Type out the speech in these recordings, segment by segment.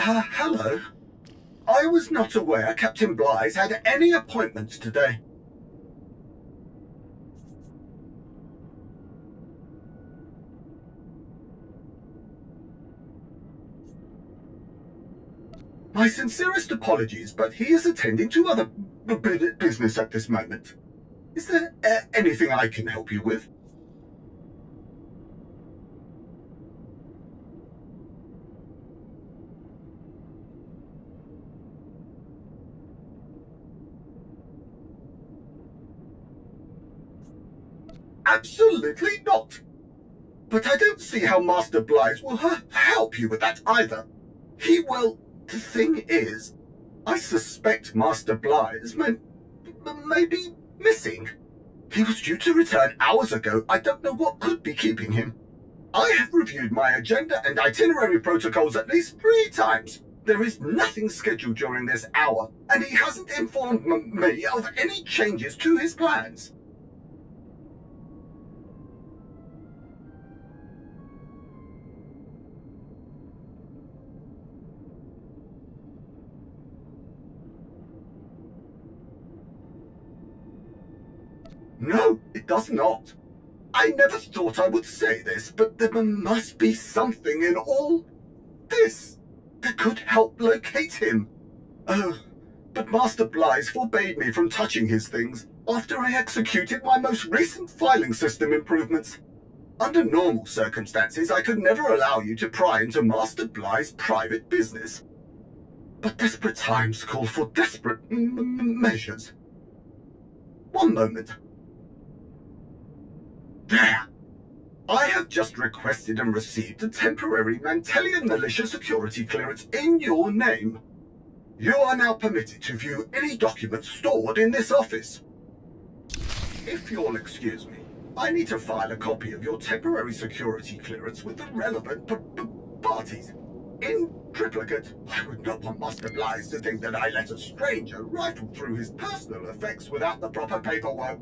Oh, hello. I was not aware Captain Blythe had any appointments today. My sincerest apologies, but he is attending to other business at this moment. Is there anything I can help you with? Absolutely not. But I don't see how Master Blythe will help you with that either. The thing is, I suspect Master Blythe may be missing. He was due to return hours ago. I don't know what could be keeping him. I have reviewed my agenda and itinerary protocols at least 3 times. There is nothing scheduled during this hour, and he hasn't informed me of any changes to his plans. No, it does not. I never thought I would say this, but there must be something in all this that could help locate him. Oh, but Master Blythe forbade me from touching his things after I executed my most recent filing system improvements. Under normal circumstances, I could never allow you to pry into Master Blythe's private business. But desperate times call for desperate measures. One moment. There! I have just requested and received a temporary Mantelian militia security clearance in your name. You are now permitted to view any documents stored in this office. If you'll excuse me, I need to file a copy of your temporary security clearance with the relevant parties. In triplicate, I would not want Master Blythe to think that I let a stranger rifle through his personal effects without the proper paperwork.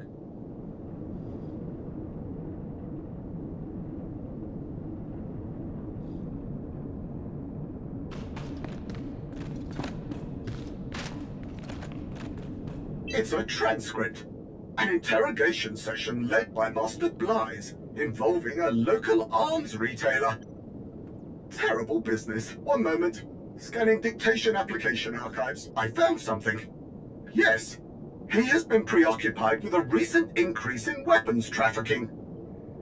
It's a transcript. An interrogation session led by Master Blythe, involving a local arms retailer. Terrible business. One moment. Scanning dictation application archives. I found something. Yes. He has been preoccupied with a recent increase in weapons trafficking.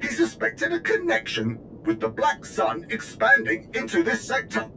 He suspected a connection with the Black Sun expanding into this sector.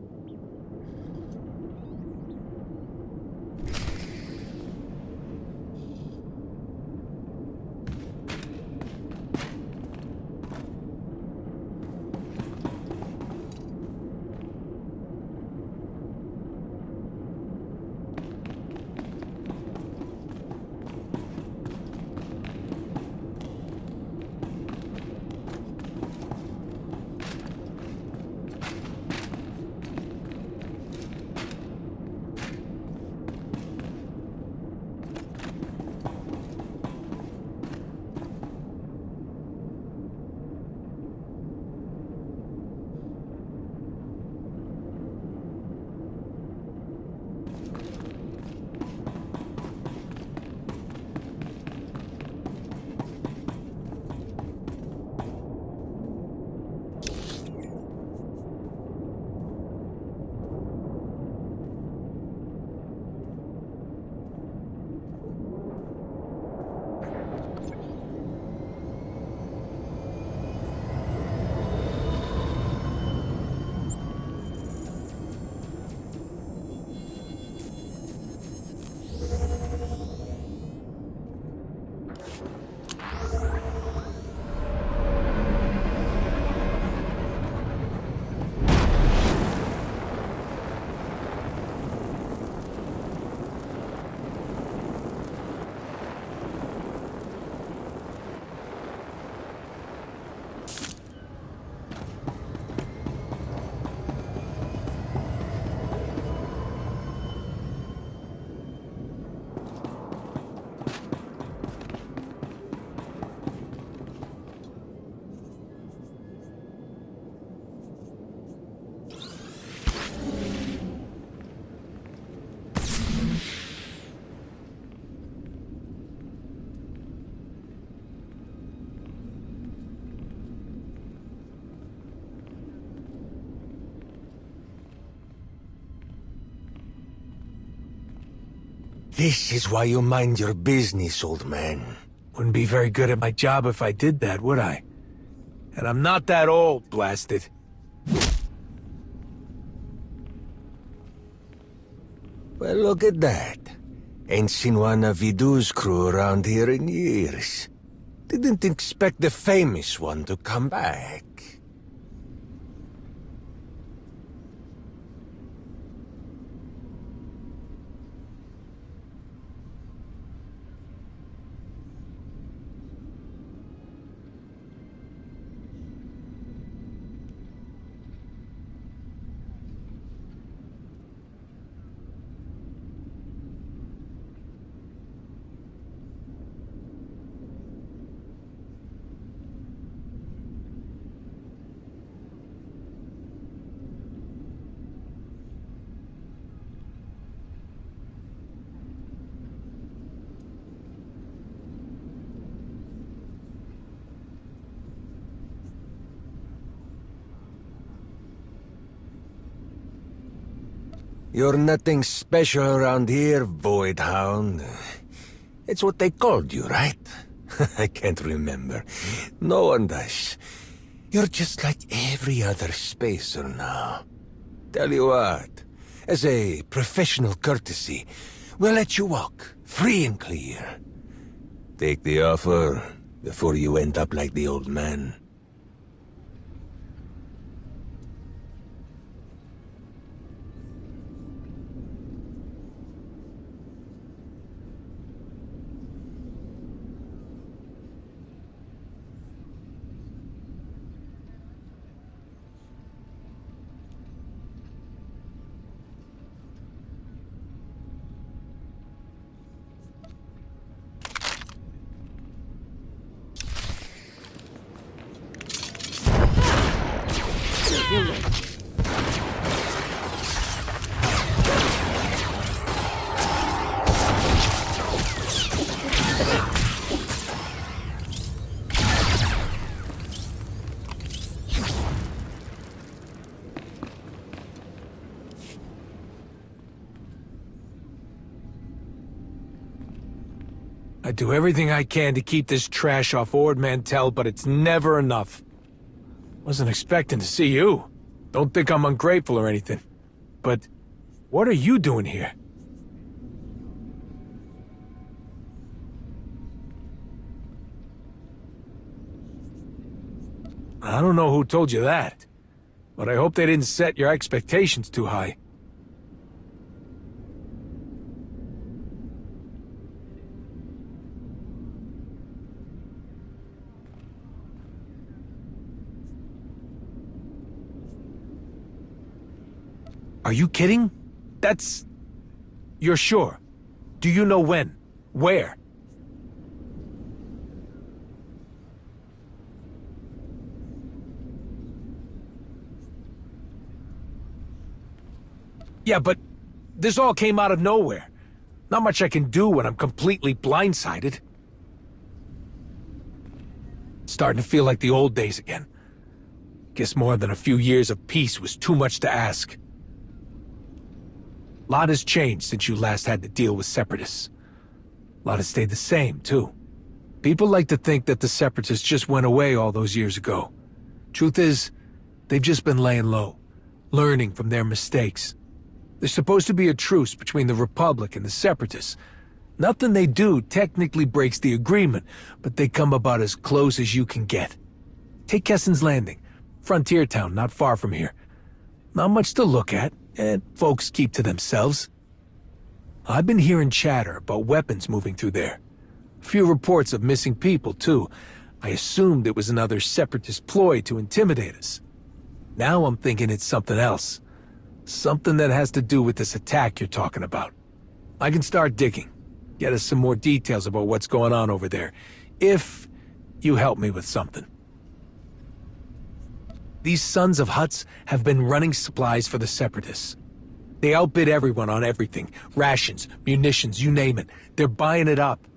This is why you mind your business, old man. Wouldn't be very good at my job if I did that, would I? And I'm not that old, blast it. Well, look at that. Ain't seen one of Vidou's crew around here in years. Didn't expect the famous one to come back. You're nothing special around here, Void Hound. It's what they called you, right? I can't remember. No one does. You're just like every other spacer now. Tell you what, as a professional courtesy, we'll let you walk, free and clear. Take the offer before you end up like the old man. I do everything I can to keep this trash off Ord Mantell, but it's never enough. Wasn't expecting to see you. Don't think I'm ungrateful or anything. But what are you doing here? I don't know who told you that, but I hope they didn't set your expectations too high. Are you kidding? That's... You're sure? Do you know when? Where? Yeah, but this all came out of nowhere. Not much I can do when I'm completely blindsided. Starting to feel like the old days again. Guess more than a few years of peace was too much to ask. A lot has changed since you last had to deal with Separatists. A lot has stayed the same, too. People like to think that the Separatists just went away all those years ago. Truth is, they've just been laying low, learning from their mistakes. There's supposed to be a truce between the Republic and the Separatists. Nothing they do technically breaks the agreement, but they come about as close as you can get. Take Kessen's Landing, frontier town not far from here. Not much to look at, and folks keep to themselves. I've been hearing chatter about weapons moving through there. A few reports of missing people, too. I assumed it was another Separatist ploy to intimidate us. Now I'm thinking it's something else. Something that has to do with this attack you're talking about. I can start digging. Get us some more details about what's going on over there. If you help me with something. These Sons of Hutts have been running supplies for the Separatists. They outbid everyone on everything. Rations, munitions, you name it. They're buying it up.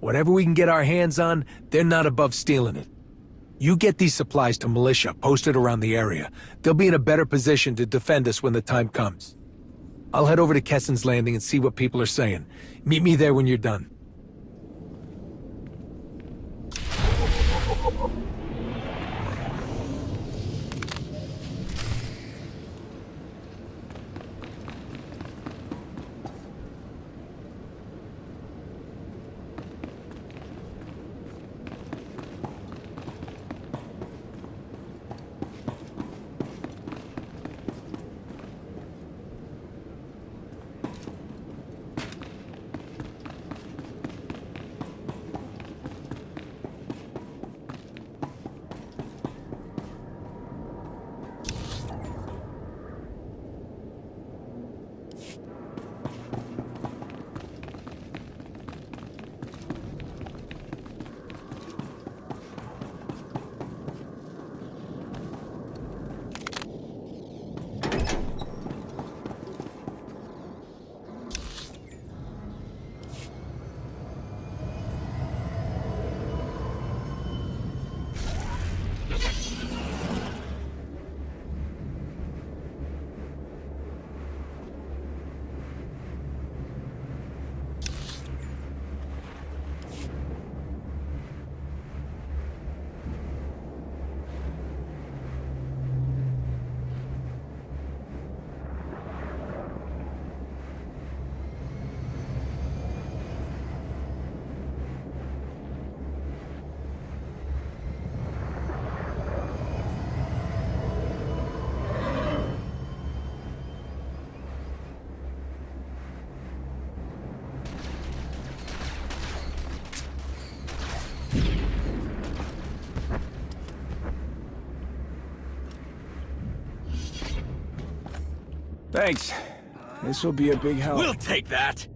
Whatever we can get our hands on, they're not above stealing it. You get these supplies to militia posted around the area. They'll be in a better position to defend us when the time comes. I'll head over to Kessen's Landing and see what people are saying. Meet me there when you're done. Thanks. This will be a big help. We'll take that!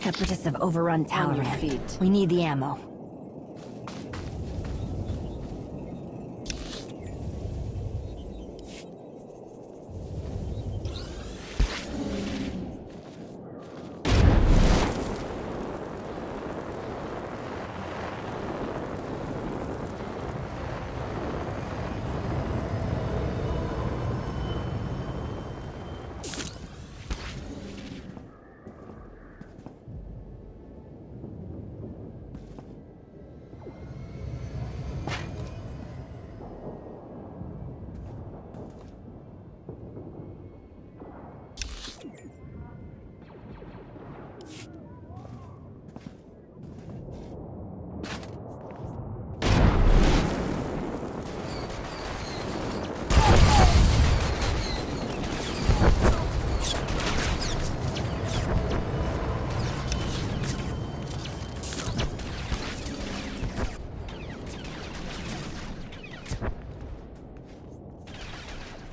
Separatists have overrun town. On your again. feet. We need the ammo.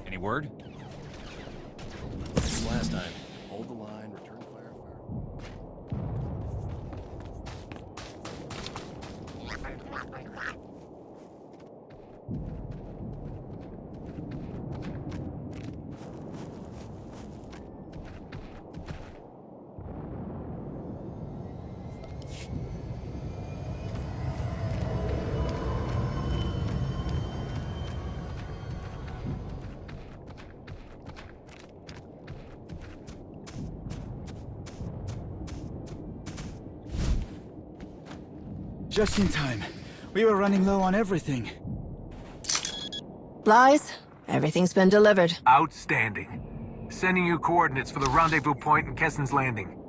Any word? Same last time. Hold the line, return fire. Just in time. We were running low on everything. Lies? Everything's been delivered. Outstanding. Sending you coordinates for the rendezvous point in Kessen's Landing.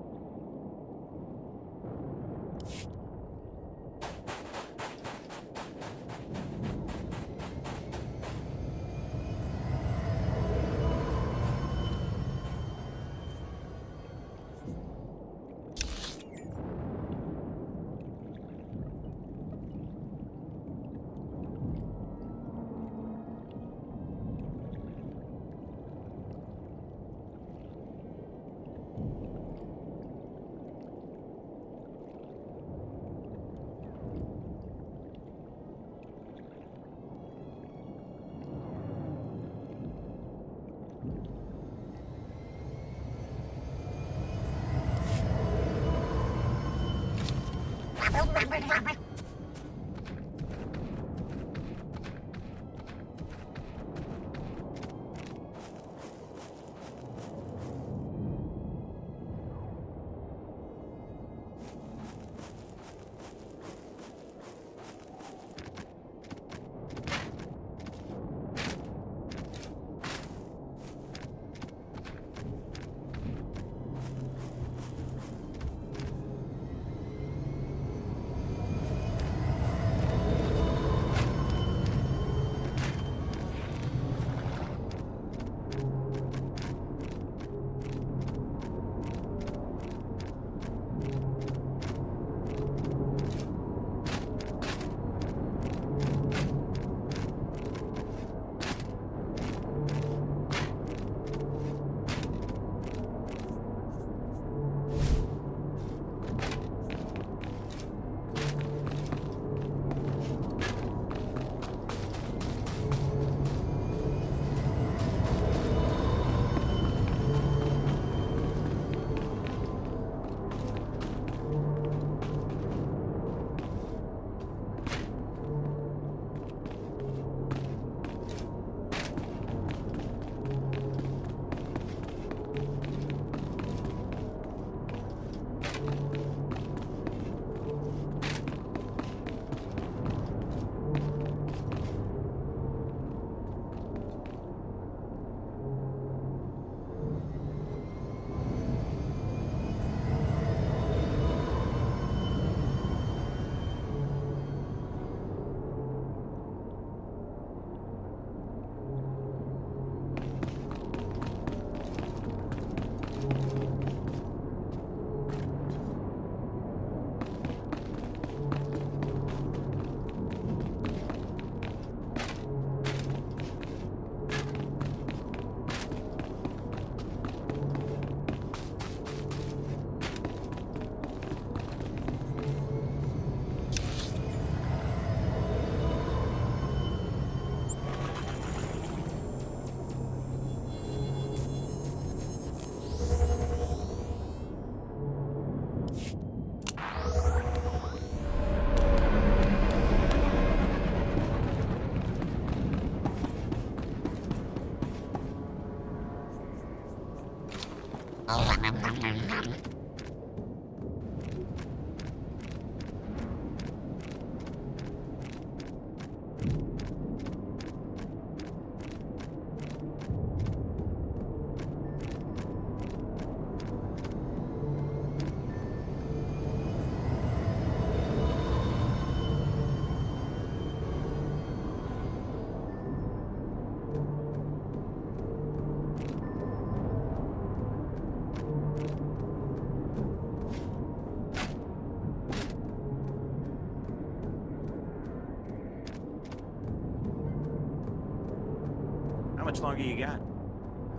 How much longer you got?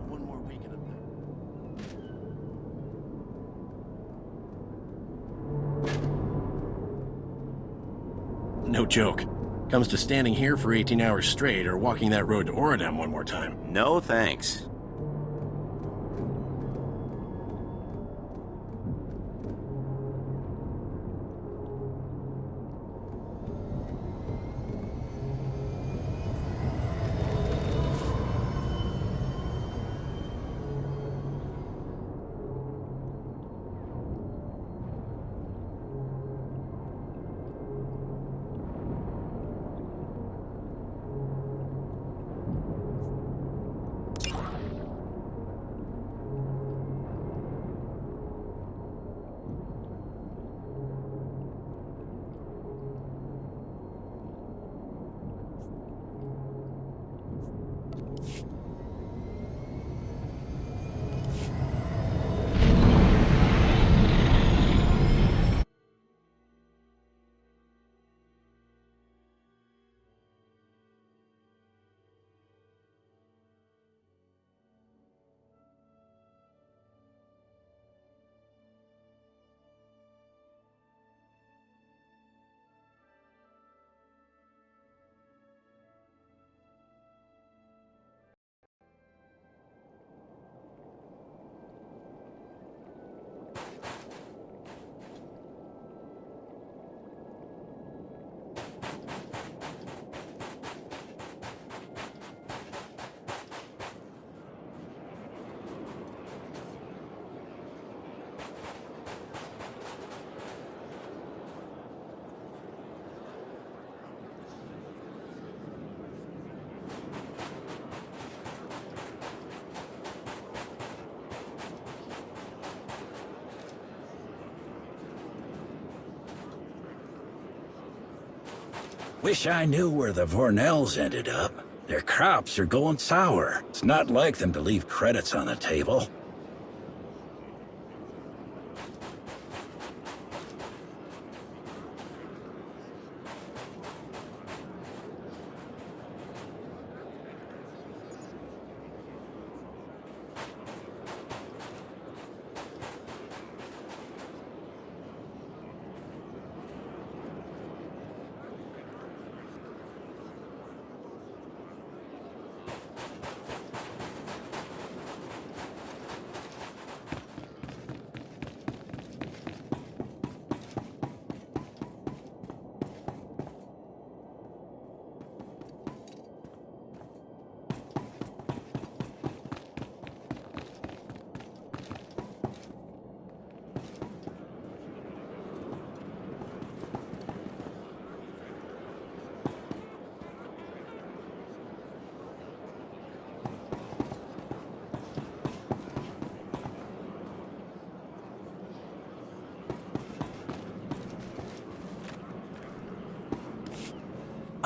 One more week and I'm no joke. Comes to standing here for 18 hours straight or walking that road to Oradam one more time. No thanks. Wish I knew where the Vornells ended up. Their crops are going sour. It's not like them to leave credits on the table.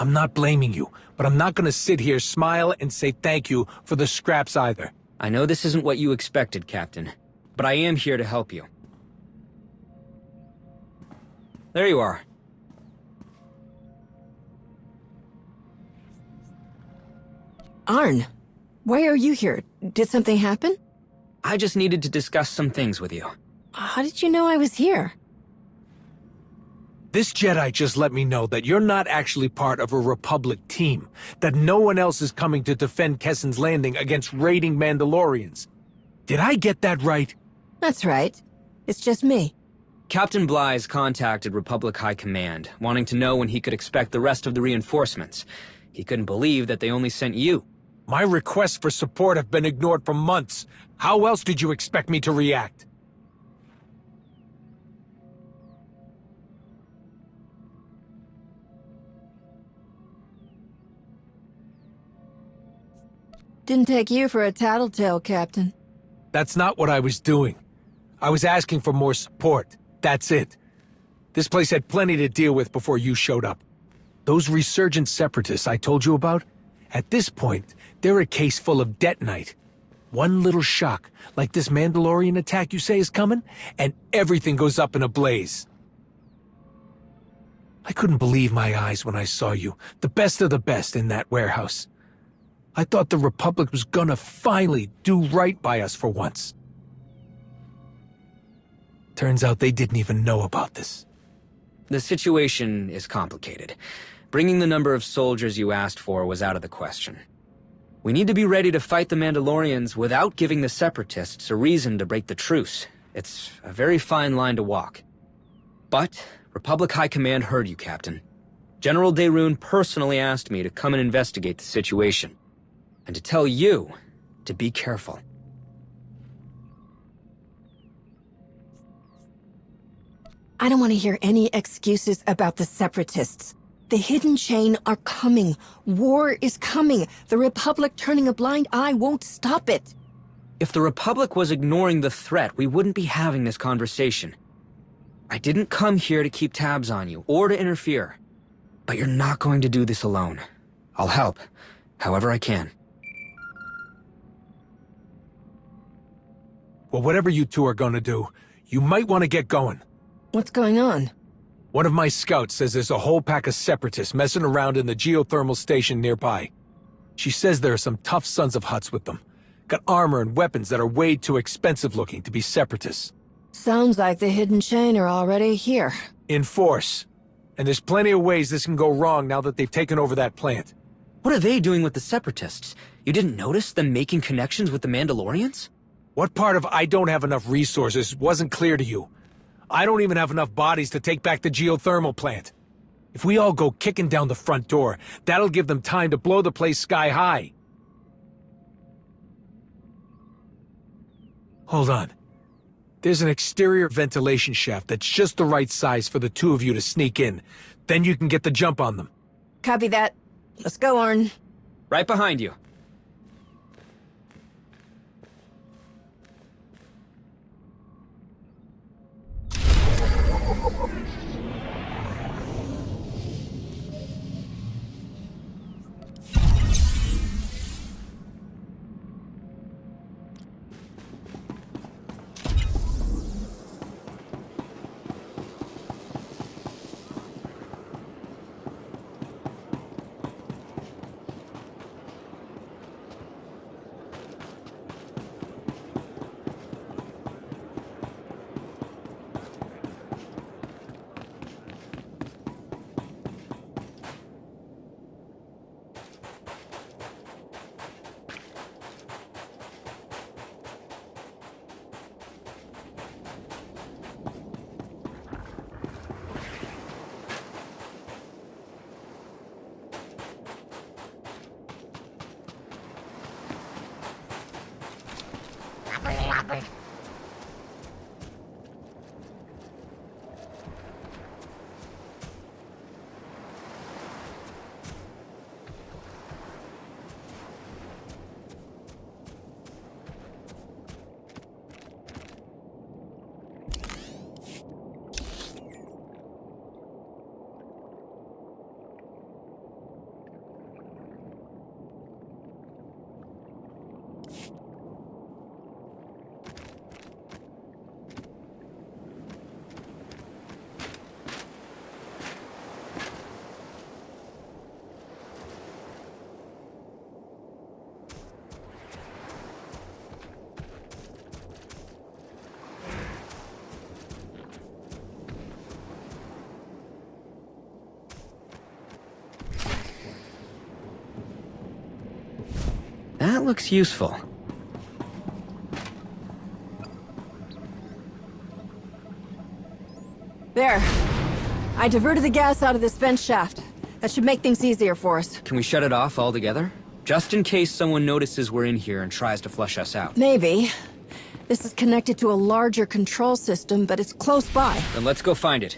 I'm not blaming you, but I'm not gonna sit here, smile, and say thank you for the scraps either. I know this isn't what you expected, Captain, but I am here to help you. There you are. Arn, why are you here? Did something happen? I just needed to discuss some things with you. How did you know I was here? This Jedi just let me know that you're not actually part of a Republic team, that no one else is coming to defend Kessen's Landing against raiding Mandalorians. Did I get that right? That's right. It's just me. Captain Bly's contacted Republic High Command, wanting to know when he could expect the rest of the reinforcements. He couldn't believe that they only sent you. My requests for support have been ignored for months. How else did you expect me to react? Didn't take you for a tattletale, Captain. That's not what I was doing. I was asking for more support. That's it. This place had plenty to deal with before you showed up. Those resurgent separatists I told you about? At this point, they're a case full of detonite. One little shock, like this Mandalorian attack you say is coming, and everything goes up in a blaze. I couldn't believe my eyes when I saw you, the best of the best, in that warehouse. I thought the Republic was gonna finally do right by us for once. Turns out they didn't even know about this. The situation is complicated. Bringing the number of soldiers you asked for was out of the question. We need to be ready to fight the Mandalorians without giving the Separatists a reason to break the truce. It's a very fine line to walk. But Republic High Command heard you, Captain. General Daerun personally asked me to come and investigate the situation. And to tell you to be careful. I don't want to hear any excuses about the Separatists. The Hidden Chain are coming. War is coming. The Republic turning a blind eye won't stop it. If the Republic was ignoring the threat, we wouldn't be having this conversation. I didn't come here to keep tabs on you, or to interfere. But you're not going to do this alone. I'll help, however I can. Well, whatever you two are gonna do, you might want to get going. What's going on? One of my scouts says there's a whole pack of separatists messing around in the geothermal station nearby. She says there are some tough sons of Hutts with them. Got armor and weapons that are way too expensive looking to be separatists. Sounds like the Hidden Chain are already here. In force. And there's plenty of ways this can go wrong now that they've taken over that plant. What are they doing with the Separatists? You didn't notice them making connections with the Mandalorians? What part of I don't have enough resources wasn't clear to you? I don't even have enough bodies to take back the geothermal plant. If we all go kicking down the front door, that'll give them time to blow the place sky high. Hold on. There's an exterior ventilation shaft that's just the right size for the two of you to sneak in. Then you can get the jump on them. Copy that. Let's go, Arn. Right behind you. That looks useful. There. I diverted the gas out of this vent shaft. That should make things easier for us. Can we shut it off altogether? Just in case someone notices we're in here and tries to flush us out. Maybe. This is connected to a larger control system, but it's close by. Then let's go find it.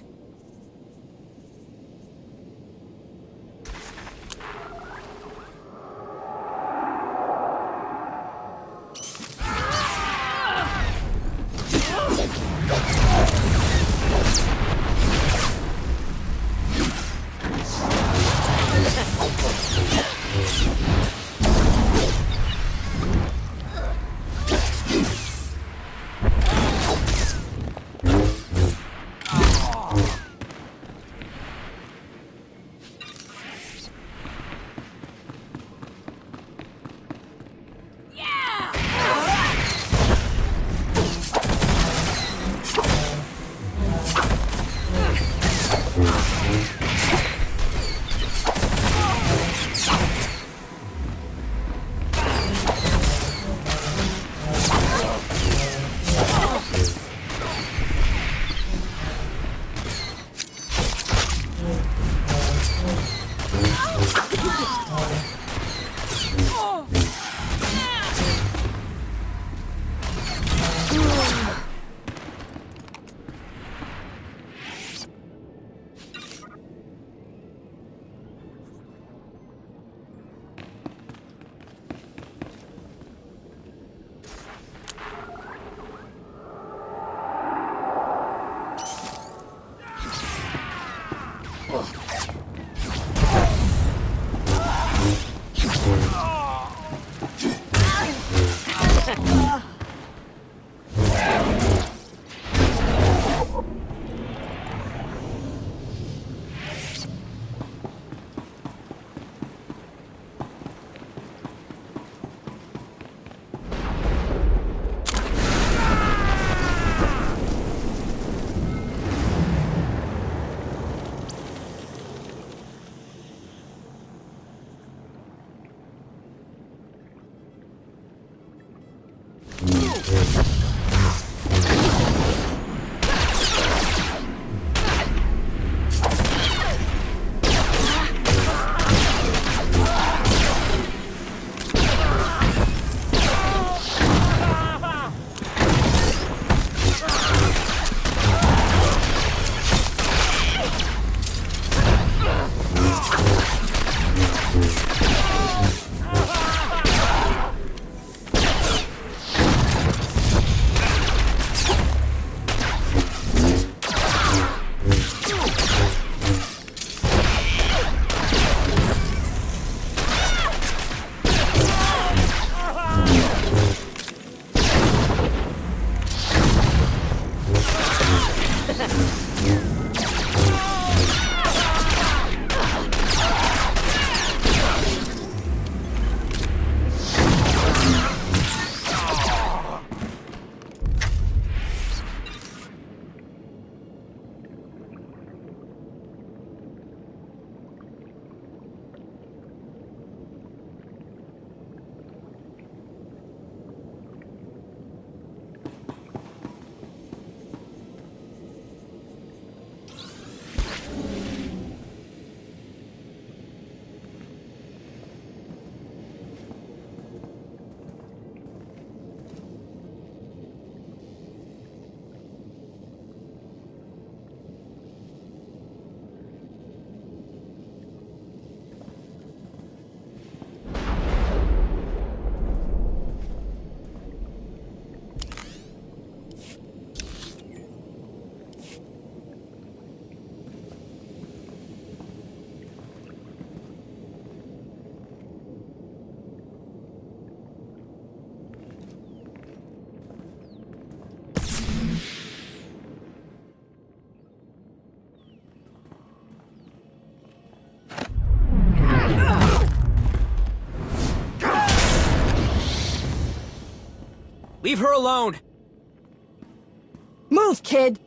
Leave her alone! Move, kid!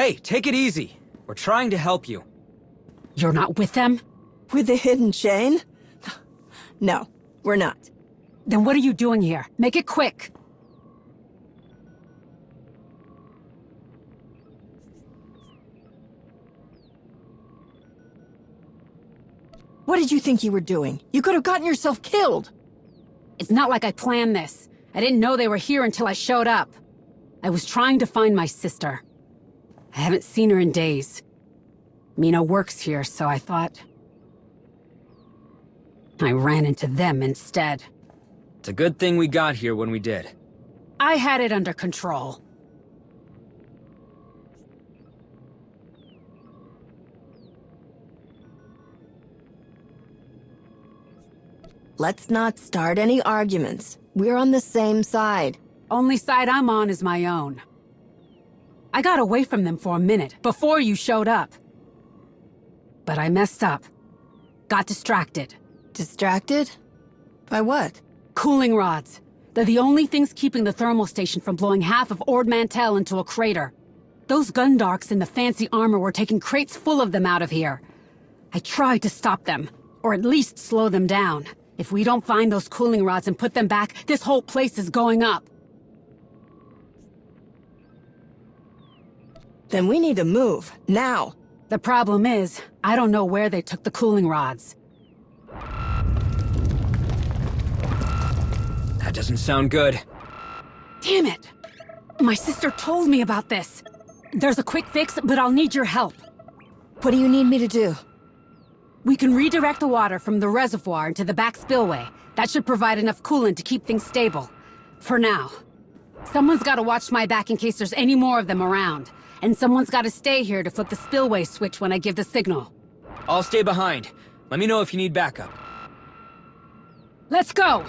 Hey, take it easy. We're trying to help you. You're not with them? With the hidden chain? No, we're not. Then what are you doing here? Make it quick. What did you think you were doing? You could have gotten yourself killed. It's not like I planned this. I didn't know they were here until I showed up. I was trying to find my sister. I haven't seen her in days. Mina works here, so I thought... I ran into them instead. It's a good thing we got here when we did. I had it under control. Let's not start any arguments. We're on the same side. Only side I'm on is my own. I got away from them for a minute, before you showed up. But I messed up. Got distracted. Distracted? By what? Cooling rods. They're the only things keeping the thermal station from blowing half of Ord Mantell into a crater. Those Gundarks in the fancy armor were taking crates full of them out of here. I tried to stop them, or at least slow them down. If we don't find those cooling rods and put them back, this whole place is going up. Then we need to move, now. The problem is, I don't know where they took the cooling rods. That doesn't sound good. Damn it! My sister told me about this. There's a quick fix, but I'll need your help. What do you need me to do? We can redirect the water from the reservoir into the back spillway. That should provide enough coolant to keep things stable. For now. Someone's gotta watch my back in case there's any more of them around. And someone's gotta stay here to flip the spillway switch when I give the signal. I'll stay behind. Let me know if you need backup. Let's go!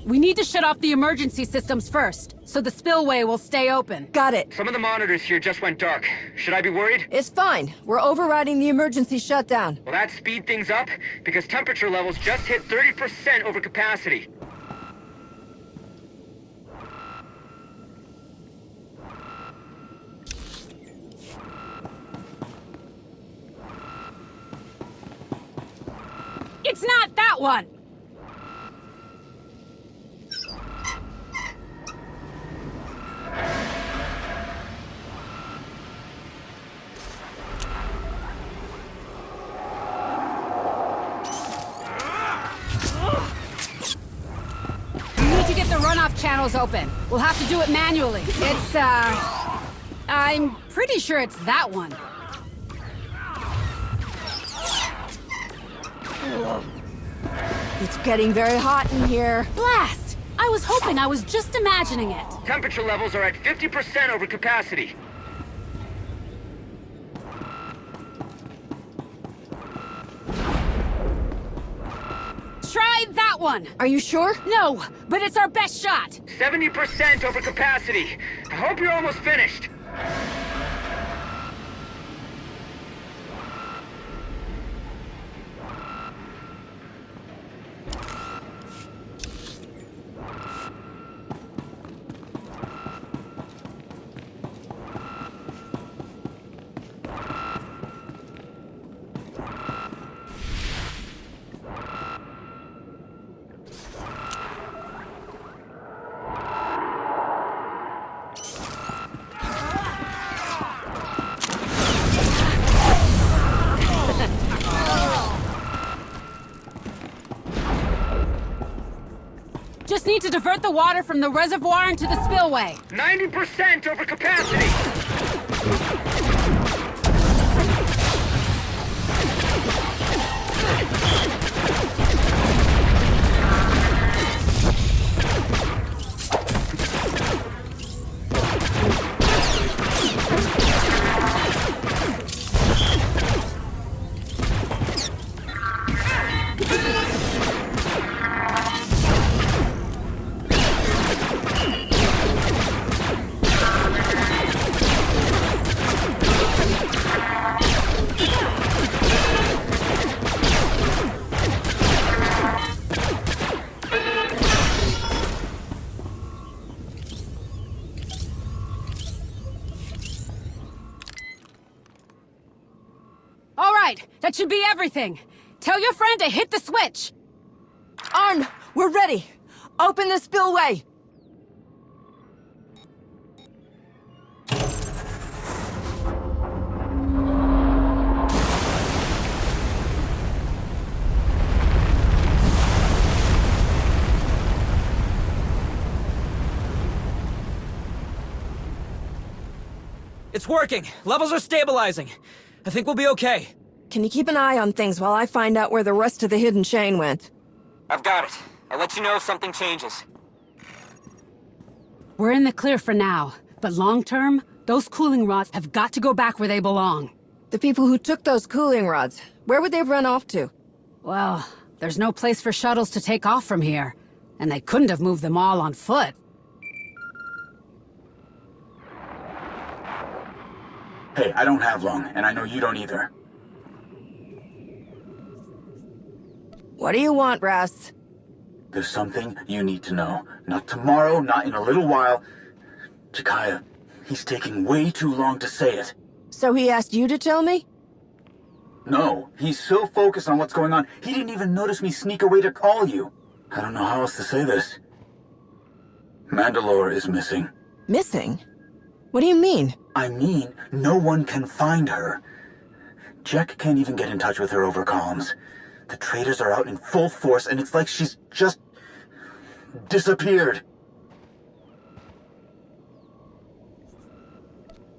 We need to shut off the emergency systems first, so the spillway will stay open. Got it. Some of the monitors here just went dark. Should I be worried? It's fine. We're overriding the emergency shutdown. Will that speed things up? Because temperature levels just hit 30% over capacity. It's not that one! Channels open. We'll have to do it manually. It's, I'm pretty sure it's that one. It's getting very hot in here. Blast! I was hoping I was just imagining it. Temperature levels are at 50% over capacity. Try that one! Are you sure? No, but it's our best shot! 70% over capacity. I hope you're almost finished. just need to divert the water from the reservoir into the spillway. 90% over capacity! That should be everything. Tell your friend to hit the switch. Arn, we're ready. Open the spillway. It's working. Levels are stabilizing. I think we'll be okay. Can you keep an eye on things while I find out where the rest of the hidden chain went? I've got it. I'll let you know if something changes. We're in the clear for now, but long-term, those cooling rods have got to go back where they belong. The people who took those cooling rods, where would they run off to? Well, there's no place for shuttles to take off from here, and they couldn't have moved them all on foot. Hey, I don't have long, and I know you don't either. What do you want, Ras? There's something you need to know. Not tomorrow, not in a little while. Jakaya, he's taking way too long to say it. So he asked you to tell me? No, he's so focused on what's going on, he didn't even notice me sneak away to call you. I don't know how else to say this. Mandalore is missing. Missing? What do you mean? I mean, no one can find her. Jack can't even get in touch with her over comms. The traitors are out in full force, and it's like she's just disappeared.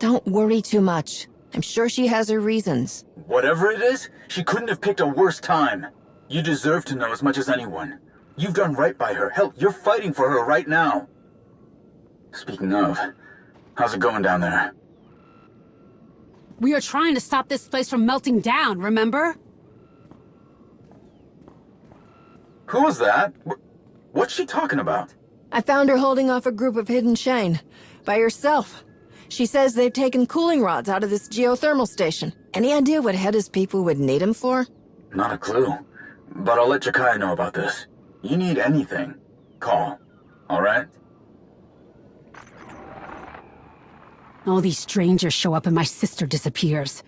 Don't worry too much. I'm sure she has her reasons. Whatever it is, she couldn't have picked a worse time. You deserve to know as much as anyone. You've done right by her. Hell, you're fighting for her right now. Speaking of, how's it going down there? We are trying to stop this place from melting down, remember? Who was that? What's she talking about? I found her holding off a group of hidden chain. By herself. She says they've taken cooling rods out of this geothermal station. Any idea what Hedda's people would need them for? Not a clue. But I'll let Jakaya know about this. You need anything, call. All right? All these strangers show up and my sister disappears.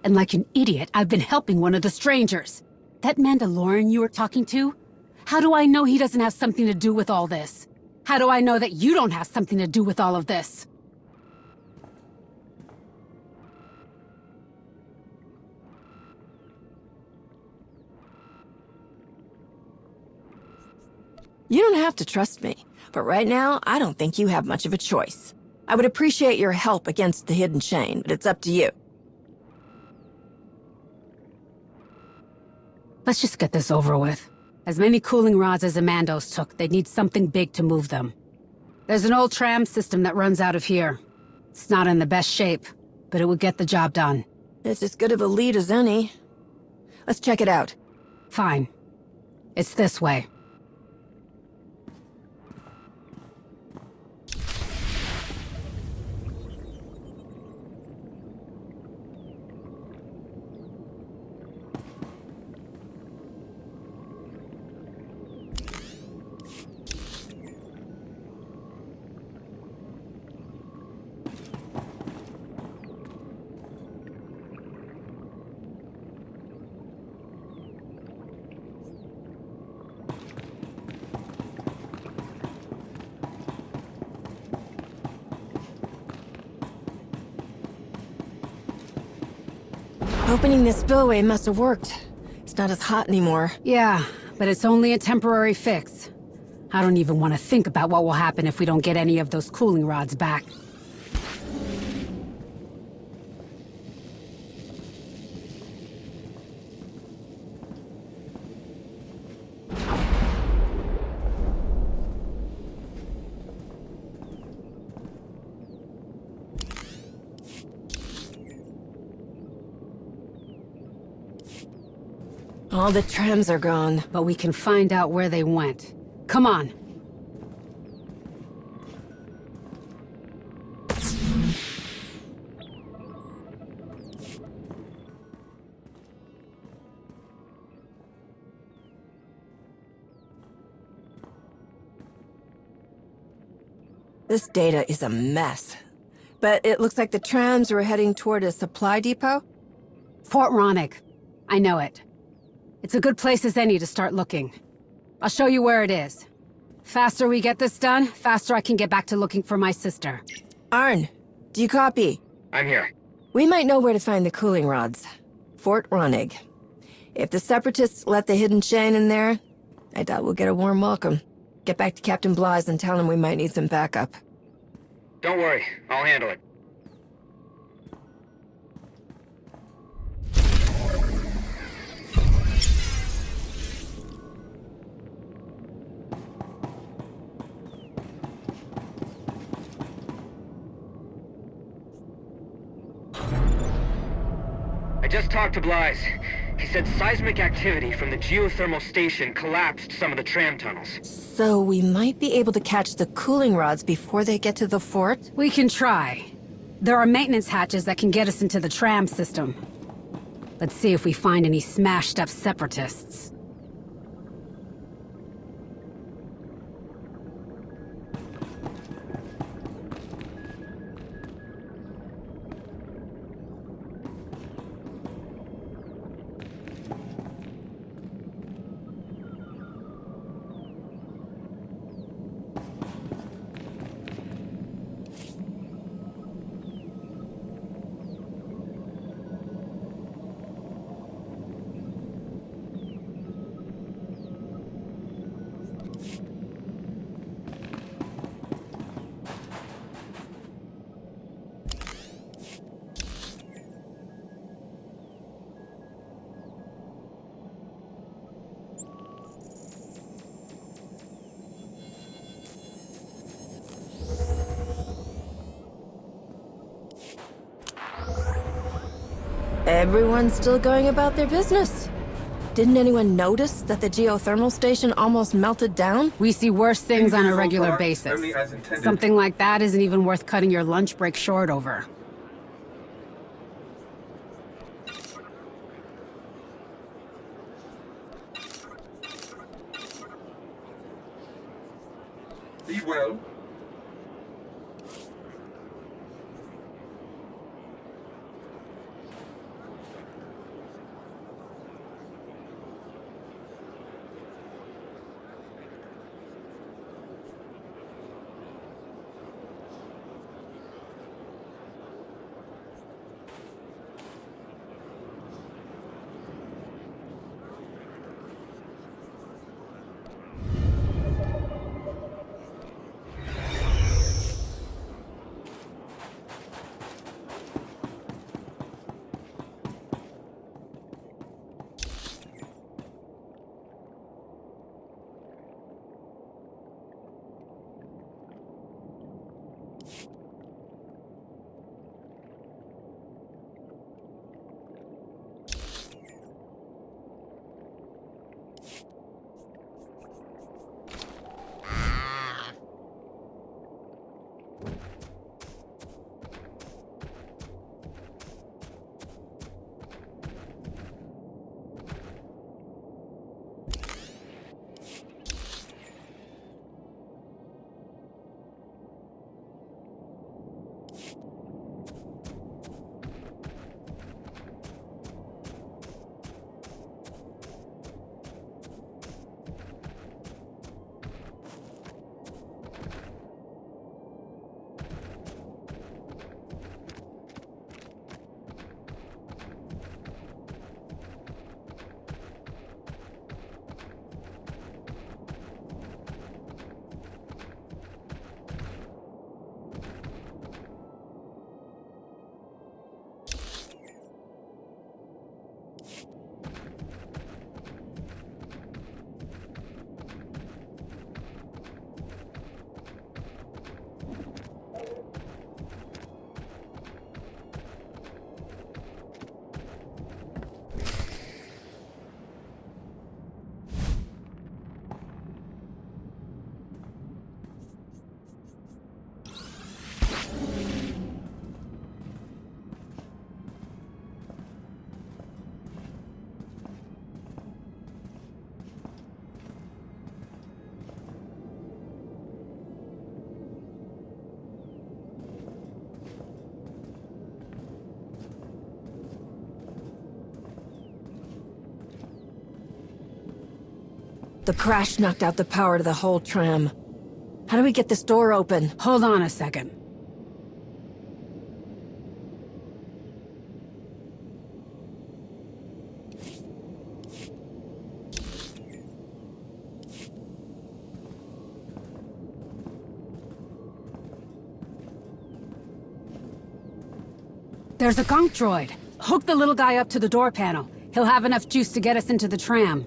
And like an idiot, I've been helping one of the strangers. That Mandalorian you were talking to? How do I know he doesn't have something to do with all this? How do I know that you don't have something to do with all of this? You don't have to trust me, but right now, I don't think you have much of a choice. I would appreciate your help against the hidden chain, but it's up to you. Let's just get this over with. As many cooling rods as the Mandos took, they'd need something big to move them. There's an old tram system that runs out of here. It's not in the best shape, but it would get the job done. It's as good of a lead as any. Let's check it out. Fine. It's this way. Opening this spillway must have worked. It's not as hot anymore. Yeah, but it's only a temporary fix. I don't even want to think about what will happen if we don't get any of those cooling rods back. All the trams are gone. But we can find out where they went. Come on. This data is a mess. But it looks like the trams were heading toward a supply depot? Fort Ronick. I know it. It's a good place as any to start looking. I'll show you where it is. Faster we get this done, faster I can get back to looking for my sister. Arn, do you copy? I'm here. We might know where to find the cooling rods. Fort Ronig. If the Separatists let the hidden chain in there, I doubt we'll get a warm welcome. Get back to Captain Blythe and tell him we might need some backup. Don't worry, I'll handle it. I just talked to Blythe. He said seismic activity from the geothermal station collapsed some of the tram tunnels. So we might be able to catch the cooling rods before they get to the fort? We can try. There are maintenance hatches that can get us into the tram system. Let's see if we find any smashed up separatists. Everyone's still going about their business. Didn't anyone notice that the geothermal station almost melted down? We see worse things on a regular basis. Something like that isn't even worth cutting your lunch break short over. Be well. The crash knocked out the power to the whole tram. How do we get this door open? Hold on a second. There's a conch droid. Hook the little guy up to the door panel. He'll have enough juice to get us into the tram.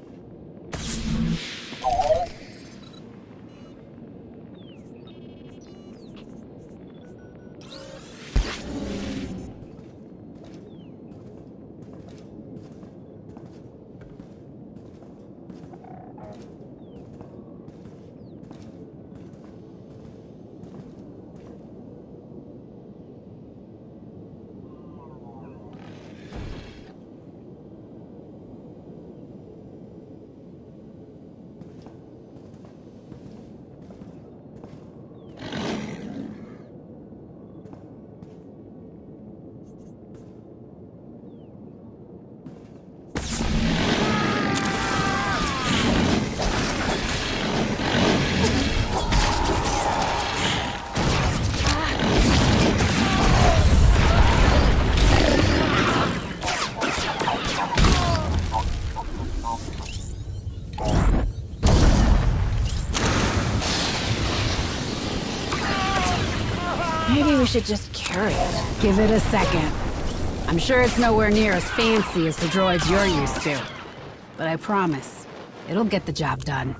Maybe we should just carry it. Give it a second. I'm sure it's nowhere near as fancy as the droids you're used to. But I promise, it'll get the job done.